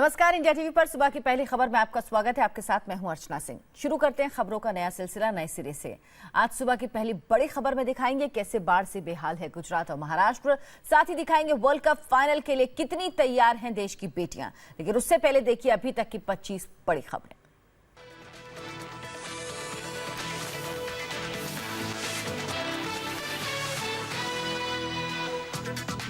नमस्कार। India TV पर सुबह की पहली खबर में आपका स्वागत है। आपके साथ मैं हूं अर्चना सिंह। शुरू करते हैं खबरों का नया सिलसिला नए सिरे से। आज सुबह की पहली बड़ी खबर में दिखाएंगे कैसे बाढ़ से बेहाल है गुजरात और महाराष्ट्र। साथ ही दिखाएंगे वर्ल्ड कप फाइनल के लिए कितनी तैयार हैं देश की बेटियां। लेकिन उससे पहले देखिए अभी तक की 25 बड़ी खबरें।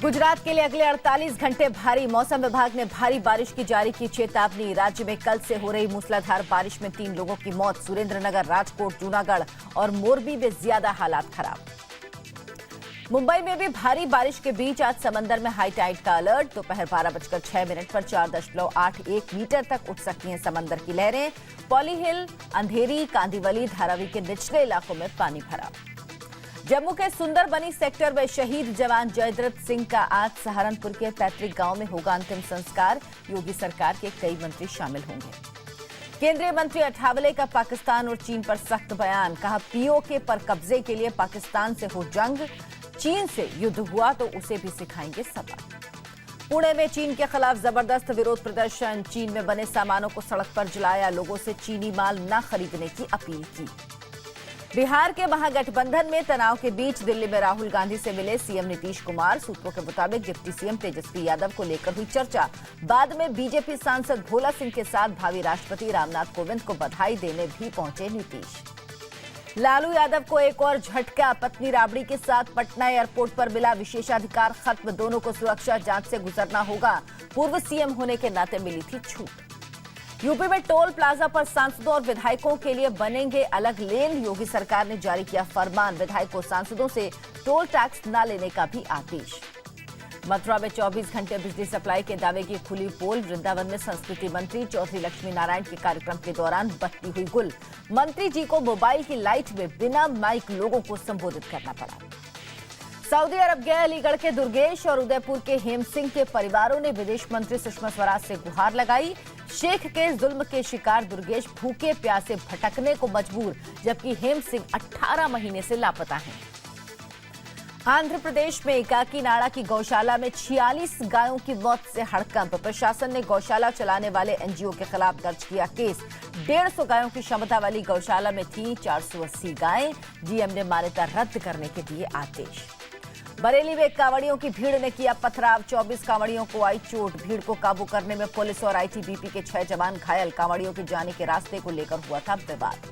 गुजरात के लिए अगले 48 घंटे भारी। मौसम विभाग ने भारी बारिश की जारी की चेतावनी। राज्य में कल से हो रही मूसलाधार बारिश में 3 लोगों की मौत। सुरेंद्रनगर, राजकोट, जूनागढ़ और मोरबी में ज्यादा हालात खराब। मुंबई में भी भारी बारिश के बीच आज समंदर में हाई टाइड का अलर्ट। दोपहर 12:06 पर 4.81 मीटर तक उठ सकती हैं समंदर की लहरें। पॉली हिल, अंधेरी, कांदीवली, धारावी के निचले इलाकों में पानी भरा। जम्मू के सुंदरबनी सेक्टर में शहीद जवान जयद्रथ सिंह का आज सहारनपुर के पैतृक गांव में होगा अंतिम संस्कार। योगी सरकार के कई मंत्री शामिल होंगे। केंद्रीय मंत्री अठावले का पाकिस्तान और चीन पर सख्त बयान। कहा पीओके पर कब्जे के लिए पाकिस्तान से हो जंग, चीन से युद्ध हुआ तो उसे भी सिखाएंगे सबक। पुणे में चीन के खिलाफ जबरदस्त विरोध प्रदर्शन। चीन में बने सामानों को सड़क पर जलाया। लोगों से चीनी माल न खरीदने की अपील की। बिहार के महागठबंधन में तनाव के बीच दिल्ली में राहुल गांधी से मिले सीएम नीतीश कुमार। सूत्रों के मुताबिक डिप्टी सीएम तेजस्वी यादव को लेकर हुई चर्चा। बाद में बीजेपी सांसद भोला सिंह के साथ भावी राष्ट्रपति रामनाथ कोविंद को बधाई देने भी पहुंचे नीतीश। लालू यादव को एक और झटका। पत्नी राबड़ी के साथ पटना एयरपोर्ट पर मिला विशेषाधिकार खत्म। दोनों को सुरक्षा जांच से गुजरना होगा। पूर्व सीएम होने के नाते मिली थी छूट। यूपी में टोल प्लाजा पर सांसदों और विधायकों के लिए बनेंगे अलग लेन। योगी सरकार ने जारी किया फरमान। विधायकों सांसदों से टोल टैक्स न लेने का भी आदेश। मथुरा में 24 घंटे बिजली सप्लाई के दावे की खुली पोल। वृंदावन में संस्कृति मंत्री चौधरी लक्ष्मी नारायण के कार्यक्रम के दौरान बत्ती हुई गुल। मंत्री जी को मोबाइल की लाइट में बिना माइक लोगों को संबोधित करना पड़ा। सऊदी अरब गए अलीगढ़ के दुर्गेश और उदयपुर के हेम सिंह के परिवारों ने विदेश मंत्री सुषमा स्वराज से गुहार लगाई। शेख के जुल्म के शिकार दुर्गेश भूखे प्यासे भटकने को मजबूर, जबकि हेम सिंह 18 महीने से लापता हैं। आंध्र प्रदेश में काकीनाडा की गौशाला में 46 गायों की मौत से हड़कंप। प्रशासन ने गौशाला चलाने वाले एनजीओ के खिलाफ दर्ज किया केस। 150 गायों की क्षमता वाली गौशाला में थी 480 गायें। डीएम ने मान्यता रद्द करने के दिए आदेश। बरेली में कांवड़ियों की भीड़ ने किया पथराव। 24 कांवड़ियों को आई चोट। भीड़ को काबू करने में पुलिस और आईटीबीपी के 6 जवान घायल। कांवड़ियों के जाने के रास्ते को लेकर हुआ था विवाद।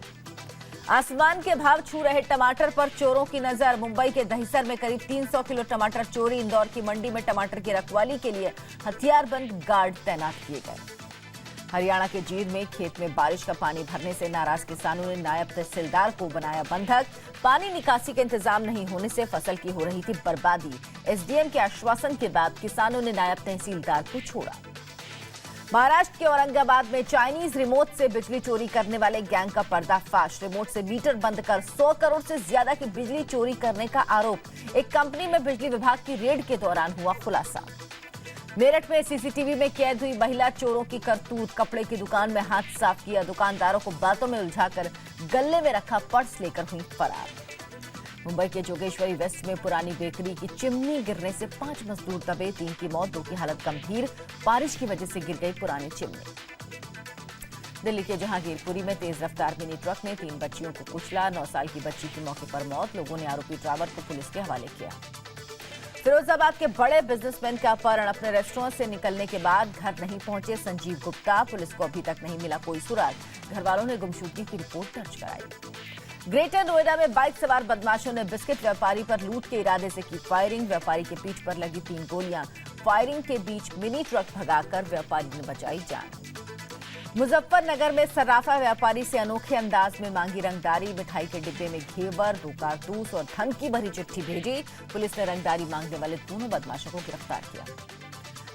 आसमान के भाव छू रहे टमाटर पर चोरों की नजर। मुंबई के दहिसर में करीब 300 किलो टमाटर चोरी। इंदौर की मंडी में टमाटर की रखवाली के लिए हथियारबंद गार्ड तैनात किए गए। हरियाणा के जींद में खेत में बारिश का पानी भरने से नाराज किसानों ने नायब तहसीलदार को बनाया बंधक। पानी निकासी का इंतजाम नहीं होने से फसल की हो रही थी बर्बादी। एसडीएम के आश्वासन के बाद किसानों ने नायब तहसीलदार को छोड़ा। महाराष्ट्र के औरंगाबाद में चाइनीज रिमोट से बिजली चोरी करने वाले गैंग का पर्दाफाश। रिमोट से मीटर बंद कर 100 करोड़ से ज्यादा की बिजली चोरी करने का आरोप। एक कंपनी में बिजली विभाग की रेड के दौरान हुआ खुलासा। मेरठ में सीसीटीवी में कैद हुई महिला चोरों की करतूत। कपड़े की दुकान में हाथ साफ किया। दुकानदारों को बातों में उलझाकर गले में रखा पर्स लेकर हुई फरार। मुंबई के जोगेश्वरी वेस्ट में पुरानी बेकरी की चिमनी गिरने से 5 मजदूर दबे। 3 की मौत, 2 की हालत गंभीर। बारिश की वजह से गिर गई पुरानी चिमनी। दिल्ली के जहांगीरपुरी में तेज रफ्तार मिनी ट्रक ने 3 बच्चियों को कुचला। 9 साल की बच्ची की मौके पर मौत। लोगों ने आरोपी ड्राइवर को पुलिस के हवाले किया। फिरोजाबाद के बड़े बिजनेसमैन का अपहरण। अपने रेस्टोरेंट से निकलने के बाद घर नहीं पहुंचे संजीव गुप्ता। पुलिस को अभी तक नहीं मिला कोई सुराग। घर वालों ने गुमशुदगी की रिपोर्ट दर्ज कराई। ग्रेटर नोएडा में बाइक सवार बदमाशों ने बिस्किट व्यापारी पर लूट के इरादे से की फायरिंग। व्यापारी के पीठ पर लगी 3 गोलियां। फायरिंग के बीच मिनी ट्रक भगाकर व्यापारी ने बचाई जान। मुजफ्फरनगर में सर्राफा व्यापारी से अनोखे अंदाज में मांगी रंगदारी। मिठाई के डिब्बे में घेवर, 2 कारतूस और धमकी भरी चिट्ठी भेजी। पुलिस ने रंगदारी मांगने वाले दोनों बदमाशों को गिरफ्तार किया।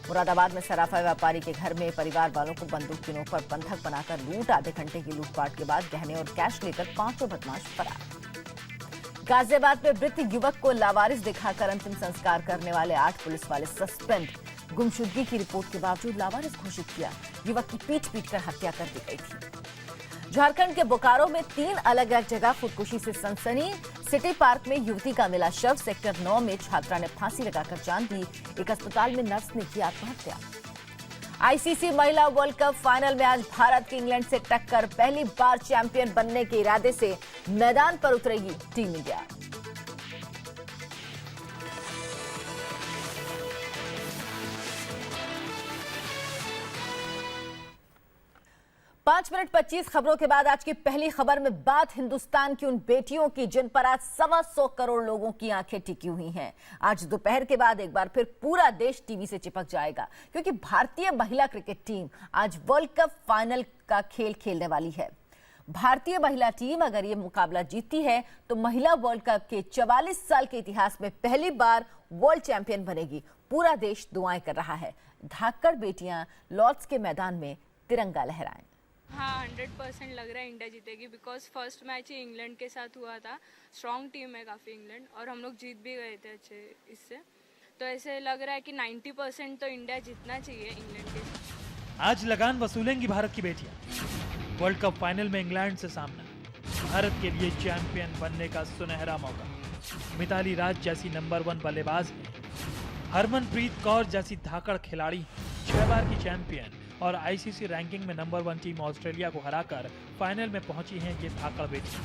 मुरादाबाद में सर्राफा व्यापारी के घर में परिवार वालों को बंदूक की नोक पर बंधक बनाकर लूट। आधे घंटे की लूटपाट के बाद गहने और कैश लेकर 5 बदमाश फरार। गाजियाबाद में मृत युवक को लावारिस दिखाकर अंतिम संस्कार करने वाले 8 पुलिस वाले सस्पेंड। गुमशुदगी की रिपोर्ट के बावजूद लावारिस घोषित किया। युवक की पीट कर हत्या कर दी गई थी। झारखंड के बोकारो में 3 अलग अलग जगह खुदकुशी से सनसनी। सिटी पार्क में युवती का मिला शव। सेक्टर 9 में छात्रा ने फांसी लगाकर जान दी। एक अस्पताल में नर्स ने की आत्महत्या। आईसीसी महिला वर्ल्ड कप फाइनल में आज भारत की इंग्लैंड से टक्कर। पहली बार चैंपियन बनने के इरादे से मैदान पर उतरेगी टीम इंडिया। 5 मिनट 25 खबरों के बाद आज की पहली खबर में बात हिंदुस्तान की उन बेटियों की जिन पर आज 125 करोड़ लोगों की आंखें टिकी हुई हैं। आज दोपहर के बाद एक बार फिर पूरा देश टीवी से चिपक जाएगा, क्योंकि भारतीय महिला क्रिकेट टीम आज वर्ल्ड कप फाइनल का खेल खेलने वाली है। भारतीय महिला टीम अगर ये मुकाबला जीतती है तो महिला वर्ल्ड कप के 44 साल के इतिहास में पहली बार वर्ल्ड चैंपियन बनेगी। पूरा देश दुआएं कर रहा है, धाकड़ बेटियां लॉर्ड्स के मैदान में तिरंगा लहराएं। हाँ, 100% लग रहा है इंडिया जीतेगी, because first match he England के साथ हुआ था। स्ट्रॉन्ग टीम है काफ़ी इंग्लैंड, और हम लोग जीत भी गए थे अच्छे इससे। तो ऐसे लग रहा है कि 90% तो इंडिया जीतना चाहिए इंग्लैंड के साथ। आज लगान वसूलेंगी भारत की बेटियां। वर्ल्ड कप फाइनल में इंग्लैंड से सामना, भारत के लिए चैंपियन बनने का सुनहरा मौका। मिताली राज जैसी नंबर 1 बल्लेबाज है, हरमनप्रीत कौर जैसी धाकड़ खिलाड़ी 6 बार की चैंपियन और आईसीसी रैंकिंग में नंबर 1 टीम ऑस्ट्रेलिया को हराकर फाइनल में पहुंची हैं ये धाकड़ बेटियां।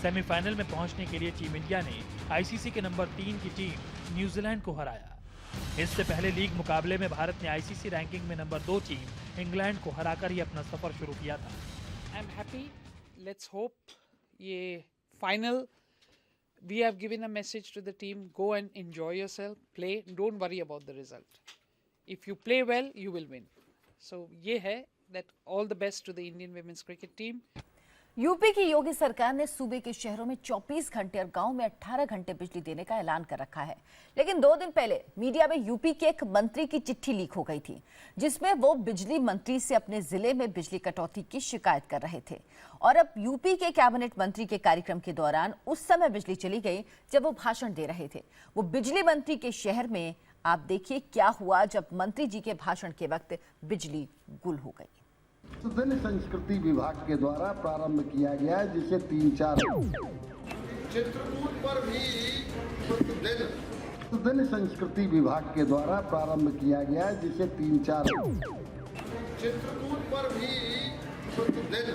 सेमीफाइनल में पहुंचने के लिए टीम इंडिया ने आईसीसी के नंबर 3 की टीम न्यूजीलैंड को हराया। इससे पहले लीग मुकाबले में भारत ने आईसीसी रैंकिंग में नंबर 2 टीम इंग्लैंड को हराकर ही अपना सफर शुरू किया था। I am happy, let's hope ये final we have given a message to the team, go and enjoy yourself, play, don't worry about the result, if you play well you will win. So, ये है that all the best to the Indian women's cricket team. UP की योगी सरकार ने सूबे के शहरों में 24 घंटे और गांव में 18 घंटे बिजली देने का ऐलान कर रखा है। लेकिन 2 दिन पहले मीडिया में यूपी के एक मंत्री की चिट्ठी लीक हो गई थी, जिसमें वो बिजली मंत्री से अपने जिले में बिजली कटौती की शिकायत कर रहे थे। और अब यूपी के कैबिनेट मंत्री के कार्यक्रम के दौरान उस समय बिजली चली गई जब वो भाषण दे रहे थे। वो बिजली मंत्री के शहर में आप देखिए क्या हुआ जब मंत्री जी के भाषण के वक्त बिजली गुल हो गई। दिन संस्कृति विभाग के द्वारा प्रारंभ किया गया है, जिसे 3-4 चित्रकूट पर भी दिन संस्कृति विभाग के द्वारा प्रारंभ किया गया है, जिसे 3-4 चित्रकूट पर भी दिन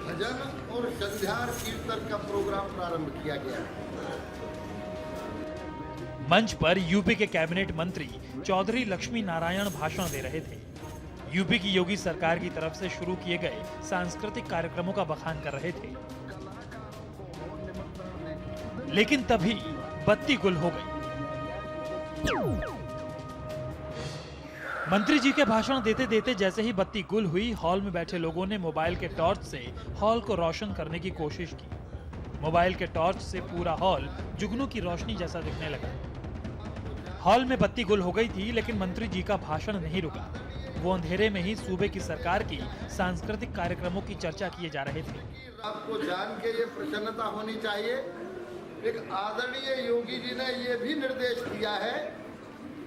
भजन और संध्या कीर्तन का प्रोग्राम प्रारंभ किया गया है। मंच पर यूपी के कैबिनेट मंत्री चौधरी लक्ष्मी नारायण भाषण दे रहे थे। यूपी की योगी सरकार की तरफ से शुरू किए गए सांस्कृतिक कार्यक्रमों का बखान कर रहे थे, लेकिन तभी बत्ती गुल हो गई। मंत्री जी के भाषण देते देते जैसे ही बत्ती गुल हुई, हॉल में बैठे लोगों ने मोबाइल के टॉर्च से हॉल को रोशन करने की कोशिश की। मोबाइल के टॉर्च से पूरा हॉल जुगनू की रोशनी जैसा दिखने लगा। हॉल में बत्ती गुल हो गई थी, लेकिन मंत्री जी का भाषण नहीं रुका। वो अंधेरे में ही सूबे की सरकार की सांस्कृतिक कार्यक्रमों की चर्चा किए जा रहे थे। आपको जान के ये प्रसन्नता होनी चाहिए, एक आदरणीय योगी जी ने ये भी निर्देश दिया है,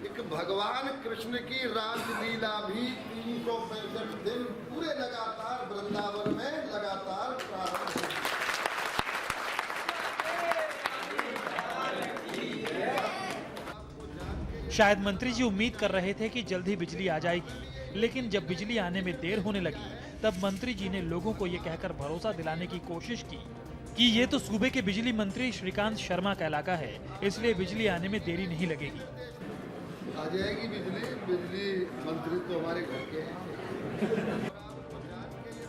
एक भगवान कृष्ण की रासलीला भी 365 दिन पूरे लगातार वृंदावन में लगातार प्रारंभ हुई। शायद मंत्री जी उम्मीद कर रहे थे कि जल्द ही बिजली आ जाएगी, लेकिन जब बिजली आने में देर होने लगी तब मंत्री जी ने लोगों को ये कहकर भरोसा दिलाने की कोशिश की कि ये तो सूबे के बिजली मंत्री श्रीकांत शर्मा का इलाका है, इसलिए बिजली आने में देरी नहीं लगेगी। आ जाएगी बिजली मंत्री तो हमारे घर के हैं।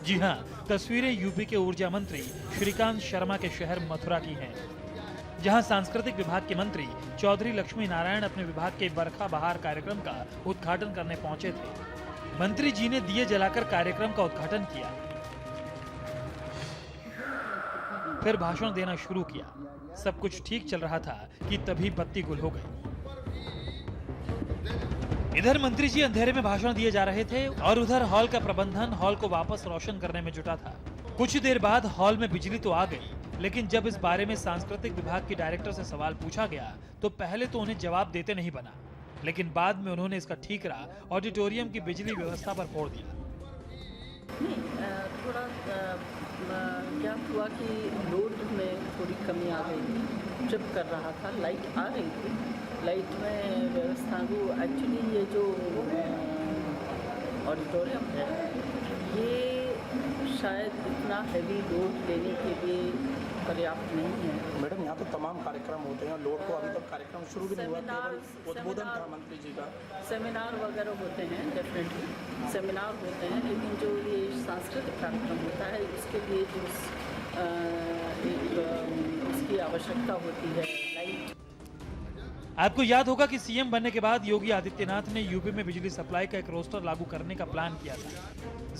जी हाँ, तस्वीरें यूपी के ऊर्जा मंत्री श्रीकांत शर्मा के शहर मथुरा की हैं, जहां सांस्कृतिक विभाग के मंत्री चौधरी लक्ष्मी नारायण अपने विभाग के बरखा बहार कार्यक्रम का उद्घाटन करने पहुंचे थे। मंत्री जी ने दिए जलाकर कार्यक्रम का उद्घाटन किया, फिर भाषण देना शुरू किया। सब कुछ ठीक चल रहा था कि तभी बत्ती गुल हो गई। इधर मंत्री जी अंधेरे में भाषण दिए जा रहे थे और उधर हॉल का प्रबंधन हॉल को वापस रोशन करने में जुटा था। कुछ देर बाद हॉल में बिजली तो आ गई, लेकिन जब इस बारे में सांस्कृतिक विभाग की डायरेक्टर से सवाल पूछा गया तो पहले तो उन्हें जवाब देते नहीं बना, लेकिन बाद में उन्होंने इसका ठीकरा ऑडिटोरियम की बिजली व्यवस्था पर फोड़ दिया। थोड़ा क्या हुआ कि लोड में थोड़ी कमी आ गई थी, ट्रिप कर रहा था, लाइट आ रही थी, लाइट में व्यवस्था को एक्चुअली ये जो ऑडिटोरियम है, ये शायद इतना हैवी लोड लेने के लिए पर्याप्त नहीं है। मैडम, यहाँ तो तमाम कार्यक्रम होते हैं, लोड तो अभी तक कार्यक्रम शुरू भी नहीं हुआ, केवल उद्बोधन था मंत्री जी का। सेमिनार वगैरह होते हैं, डेफिनेटली सेमिनार होते हैं, लेकिन जो ये सांस्कृतिक कार्यक्रम होता है उसके लिए जो उसकी आवश्यकता होती है, लाइट। आपको याद होगा कि सीएम बनने के बाद योगी आदित्यनाथ ने यूपी में बिजली सप्लाई का एक रोस्टर लागू करने का प्लान किया था।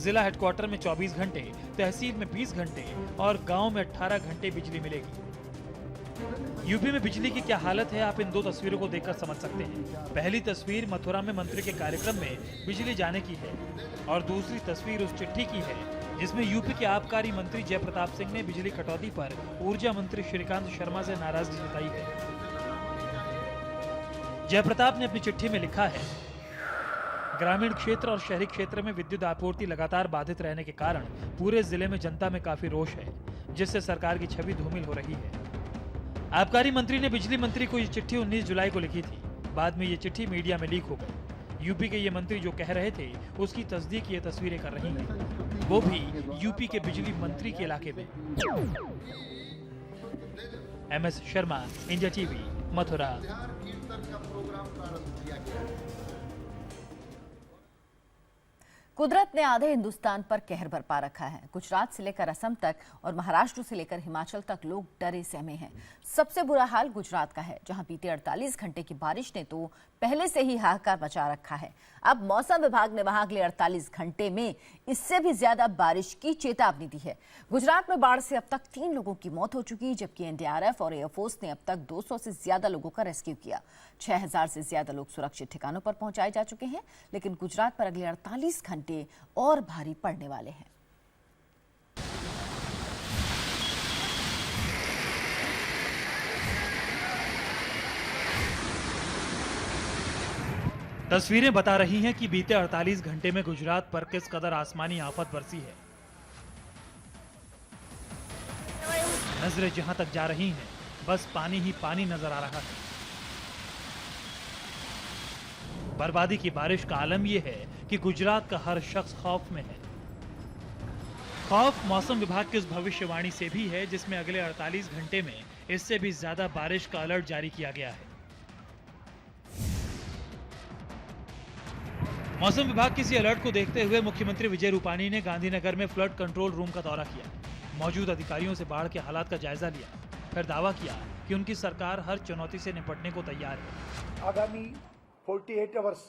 जिला हेडक्वार्टर में 24 घंटे, तहसील में 20 घंटे और गांव में 18 घंटे बिजली मिलेगी। यूपी में बिजली की क्या हालत है, आप इन दो तस्वीरों को देखकर समझ सकते हैं। पहली तस्वीर मथुरा में मंत्री के कार्यक्रम में बिजली जाने की है और दूसरी तस्वीर उस चिट्ठी की है जिसमें यूपी के आबकारी मंत्री जयप्रताप सिंह ने बिजली कटौती पर ऊर्जा मंत्री श्रीकांत शर्मा से नाराजगी जताई है। जयप्रताप ने अपनी चिट्ठी में लिखा है, ग्रामीण क्षेत्र और शहरी क्षेत्र में विद्युत आपूर्ति लगातार बाधित रहने के कारण पूरे जिले में जनता में काफी रोष है, जिससे सरकार की छवि धूमिल हो रही है। आबकारी मंत्री ने बिजली मंत्री को ये चिट्ठी 19 जुलाई को लिखी थी। बाद में ये चिट्ठी मीडिया में लीक हो गई। यूपी के ये मंत्री जो कह रहे थे उसकी तस्दीक ये तस्वीरें कर रही हैं, वो भी यूपी के बिजली मंत्री के इलाके में। MS Sharma, India TV, Mathura. कुदरत ने आधे हिंदुस्तान पर कहर बरपा रखा है। गुजरात से लेकर असम तक और महाराष्ट्र से लेकर हिमाचल तक लोग डरे सहमे हैं। सबसे बुरा हाल गुजरात का है, जहां बीते 48 घंटे की बारिश ने तो पहले से ही हाहाकार मचा रखा है। अब मौसम विभाग ने वहां अगले 48 घंटे में इससे भी ज्यादा बारिश की चेतावनी दी है। गुजरात में बाढ़ से अब तक 3 लोगों की मौत हो चुकी, जबकि NDRF और एयरफोर्स ने अब तक 200 से ज्यादा लोगों का रेस्क्यू किया। 6000 से ज्यादा लोग सुरक्षित ठिकानों पर पहुंचाए जा चुके हैं, लेकिन गुजरात पर अगले 48 घंटे और भारी पड़ने वाले हैं। तस्वीरें बता रही हैं कि बीते 48 घंटे में गुजरात पर किस कदर आसमानी आफत बरसी है। नजरें जहां तक जा रही हैं, बस पानी ही पानी नजर आ रहा है। बर्बादी की बारिश का आलम यह है कि गुजरात का हर शख्स खौफ में है। खौफ मौसम विभाग की उस भविष्यवाणी से भी है जिसमें अगले 48 घंटे में इससे भी ज्यादा बारिश का अलर्ट जारी किया गया है। मौसम विभाग के इसी अलर्ट को देखते हुए मुख्यमंत्री विजय रूपाणी ने गांधीनगर में फ्लड कंट्रोल रूम का दौरा किया। मौजूद अधिकारियों से बाढ़ के हालात का जायजा लिया, फिर दावा किया कि उनकी सरकार हर चुनौती से निपटने को तैयार है। आगामी 48 आवर्स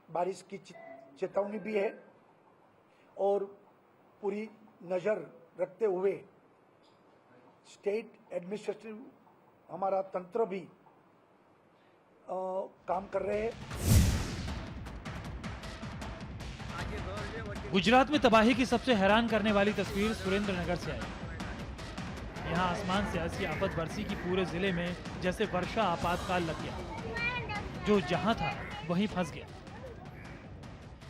बारिश की चेतावनी भी है और पूरी नजर रखते हुए स्टेट एडमिनिस्ट्रेटिव हमारा तंत्र भी काम कर रहे हैं। गुजरात में तबाही की सबसे हैरान करने वाली तस्वीर सुरेंद्रनगर से आई। यहाँ आसमान से ऐसी आफत बरसी कि पूरे जिले में जैसे वर्षा आपातकाल लग गया, जो जहां था वहीं फंस गया।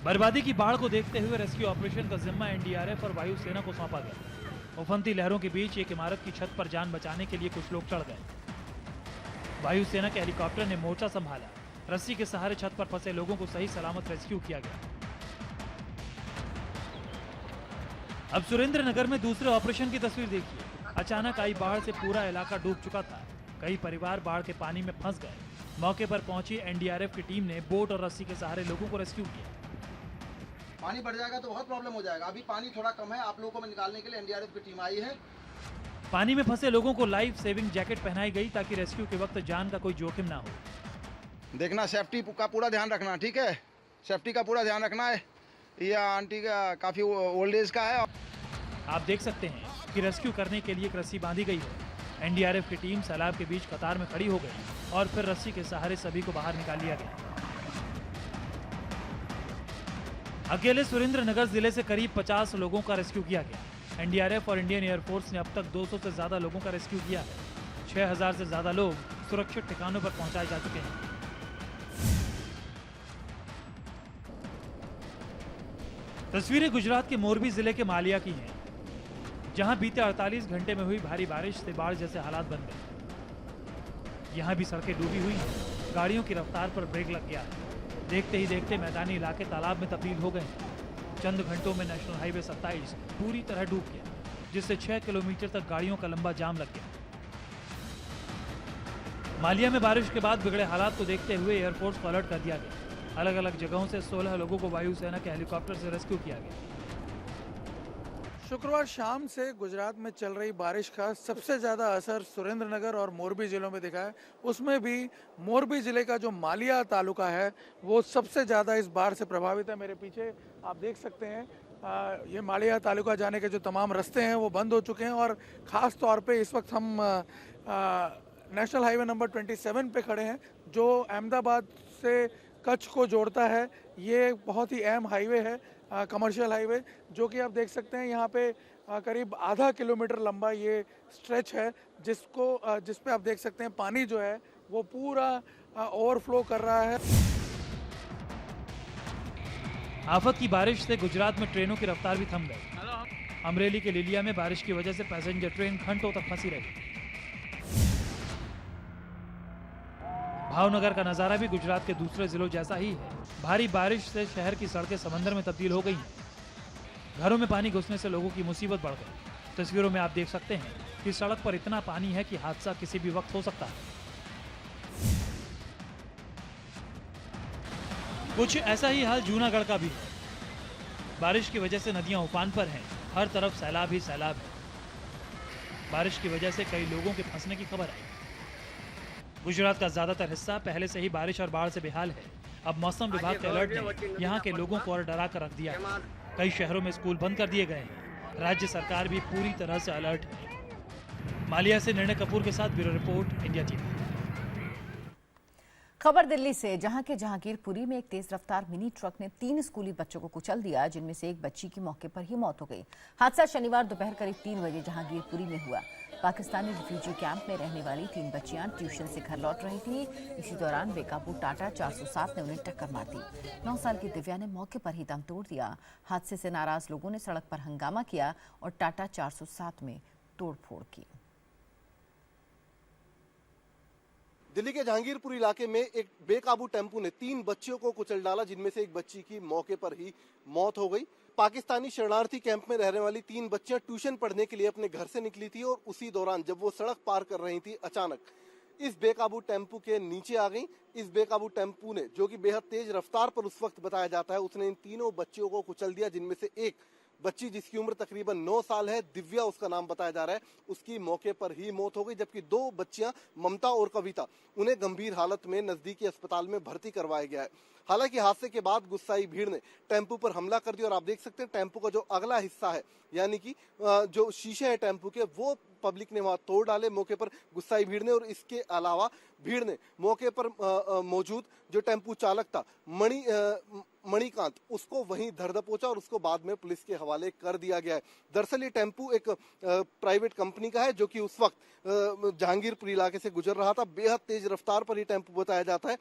बर्बादी की बाढ़ को देखते हुए रेस्क्यू ऑपरेशन का जिम्मा NDRF और वायुसेना को सौंपा गया। उफनती लहरों के बीच एक इमारत की छत पर जान बचाने के लिए कुछ लोग चढ़ गए। वायुसेना के हेलीकॉप्टर ने मोर्चा संभाला। रस्सी के सहारे छत पर फंसे लोगों को सही सलामत रेस्क्यू किया गया। अब सुरेंद्रनगर में दूसरे ऑपरेशन की तस्वीर देखिए। अचानक आई बाढ़ से पूरा इलाका डूब चुका था। कई परिवार बाढ़ के पानी में फंस गए। मौके पर पहुंची NDRF की टीम ने बोट और रस्सी के सहारे लोगों को रेस्क्यू किया। पानी बढ़ जाएगा तो बहुत प्रॉब्लम हो जाएगा। अभी पानी थोड़ा कम है, आप लोगों को निकालने के लिए NDRF की टीम आई है। पानी में फंसे लोगों को लाइफ सेविंग जैकेट पहनाई गई ताकि रेस्क्यू के वक्त जान का कोई जोखिम ना हो। देखना, सेफ्टी का पूरा ध्यान रखना, ठीक है? सेफ्टी का पूरा ध्यान रखना है। ये आंटी का काफी ओल्ड एज का है। आप देख सकते हैं कि रेस्क्यू करने के लिए एक रस्सी बांधी गई है। NDRF की टीम सैलाब के बीच कतार में खड़ी हो गई और फिर रस्सी के सहारे सभी को बाहर निकाल लिया गया। अकेले सुरेंद्रनगर जिले से करीब 50 लोगों का रेस्क्यू किया गया। NDRF और इंडियन एयरफोर्स ने अब तक 200 से ज्यादा लोगों का रेस्क्यू किया है। 6000 से ज्यादा लोग सुरक्षित ठिकानों पर पहुंचाए जा चुके हैं। तस्वीरें गुजरात के मोरबी जिले के मालिया की हैं, जहां बीते 48 घंटे में हुई भारी बारिश से बाढ़ जैसे हालात बन गए। यहां भी सड़कें डूबी हुई हैं, गाड़ियों की रफ्तार पर ब्रेक लग गया है। देखते ही देखते मैदानी इलाके तालाब में तब्दील हो गए। चंद घंटों में नेशनल हाईवे 27 पूरी तरह डूब गया, जिससे 6 किलोमीटर तक गाड़ियों का लंबा जाम लग गया। मालिया में बारिश के बाद बिगड़े हालात को देखते हुए एयरफोर्स को अलर्ट कर दिया गया। अलग अलग जगहों से 16 लोगों को वायुसेना के हेलीकॉप्टर से रेस्क्यू किया गया। शुक्रवार शाम से गुजरात में चल रही बारिश का सबसे ज़्यादा असर सुरेंद्रनगर और मोरबी जिलों में दिखा है। उसमें भी मोरबी जिले का जो मालिया तालुका है वो सबसे ज़्यादा इस बाढ़ से प्रभावित है। मेरे पीछे आप देख सकते हैं ये मालिया तालुका जाने के जो तमाम रास्ते हैं वो बंद हो चुके हैं और ख़ास तौर पे इस वक्त हम नेशनल हाईवे नंबर 27 पे खड़े हैं, जो अहमदाबाद से कच्छ को जोड़ता है। ये बहुत ही अहम हाईवे है, कमर्शियल हाईवे, जो कि आप देख सकते हैं यहाँ पे करीब आधा किलोमीटर लंबा ये स्ट्रेच है, जिस पे आप देख सकते हैं पानी जो है वो पूरा ओवरफ्लो कर रहा है। आफत की बारिश से गुजरात में ट्रेनों की रफ्तार भी थम गई। अमरेली के लिलिया में बारिश की वजह से पैसेंजर ट्रेन घंटों तक फंसी रही। भावनगर का नजारा भी गुजरात के दूसरे जिलों जैसा ही है। भारी बारिश से शहर की सड़कें समंदर में तब्दील हो गई हैं। घरों में पानी घुसने से लोगों की मुसीबत बढ़ गई। तस्वीरों में आप देख सकते हैं कि सड़क पर इतना पानी है कि हादसा किसी भी वक्त हो सकता है। कुछ ऐसा ही हाल जूनागढ़ का भी है। बारिश की वजह से नदियां उफान पर हैं। हर तरफ सैलाब ही सैलाब है। बारिश की वजह से कई लोगों के फंसने की खबर आई। गुजरात का ज्यादातर हिस्सा पहले से ही बारिश और बाढ़ से बेहाल है। अब मौसम विभाग के अलर्ट ने यहाँ के लोगों को और डरा कर रख दिया है। कई शहरों में स्कूल बंद कर दिए गए हैं। राज्य सरकार भी पूरी तरह से अलर्ट है। मालिया से निर्णय कपूर के साथ ब्यूरो रिपोर्ट, इंडिया टीवी। खबर दिल्ली से, जहां के जहांगीरपुरी में एक तेज रफ्तार मिनी ट्रक ने 3 स्कूली बच्चों को कुचल दिया, जिनमें से एक बच्ची की मौके पर ही मौत हो गई। हादसा शनिवार दोपहर करीब 3 बजे जहांगीरपुरी में हुआ। पाकिस्तानी रिफ्यूजी कैंप में रहने वाली 3 बच्चियां ट्यूशन से घर लौट रही थी। इसी दौरान बेकाबू टाटा 407 ने उन्हें टक्कर मार दी। 9 साल की दिव्या ने मौके पर ही दम तोड़ दिया। हादसे से नाराज लोगों ने सड़क पर हंगामा किया और टाटा 407 में तोड़फोड़ की। दिल्ली के जहांगीरपुर इलाके में एक बेकाबू टेम्पू ने 3 बच्चियों को कुचल डाला, जिनमें से एक बच्ची की मौके पर ही मौत हो गई। पाकिस्तानी शरणार्थी कैंप में रहने वाली 3 बच्चियां ट्यूशन पढ़ने के लिए अपने घर से निकली थी और उसी दौरान जब वो सड़क पार कर रही थी, अचानक इस बेकाबू टेम्पू के नीचे आ गई। इस बेकाबू टेम्पू ने, जो कि बेहद तेज रफ्तार पर उस वक्त बताया जाता है, उसने इन तीनों बच्चियों को कुचल दिया, जिनमें से एक बच्ची जिसकी उम्र तकरीबन 9 साल है, दिव्या उसका नाम बताया जा रहा है, उसकी मौके पर ही मौत हो गई। जबकि 2 बच्चियां ममता और कविता, उन्हें गंभीर हालत में नजदीकी अस्पताल में भर्ती करवाया गया है। हालांकि हादसे के बाद गुस्साई भीड़ ने टेम्पू पर हमला कर दिया और आप देख सकते हैं टेम्पू का जो अगला हिस्सा है, यानी कि जो शीशे हैं टेम्पू के, वो पब्लिक ने वहां तोड़ डाले मौके पर गुस्साई भीड़ ने। और इसके अलावा भीड़ ने मौके पर मौजूद जो टेम्पू चालक था मणिकांत, उसको वहीं धर दबोचा और उसको बाद में पुलिस के हवाले कर दिया गया है। दरअसल ये टेम्पू एक प्राइवेट कंपनी का है, जो कि उस वक्त जहांगीरपुर इलाके से गुजर रहा था। बेहद तेज रफ्तार पर ये टेम्पू बताया जाता है।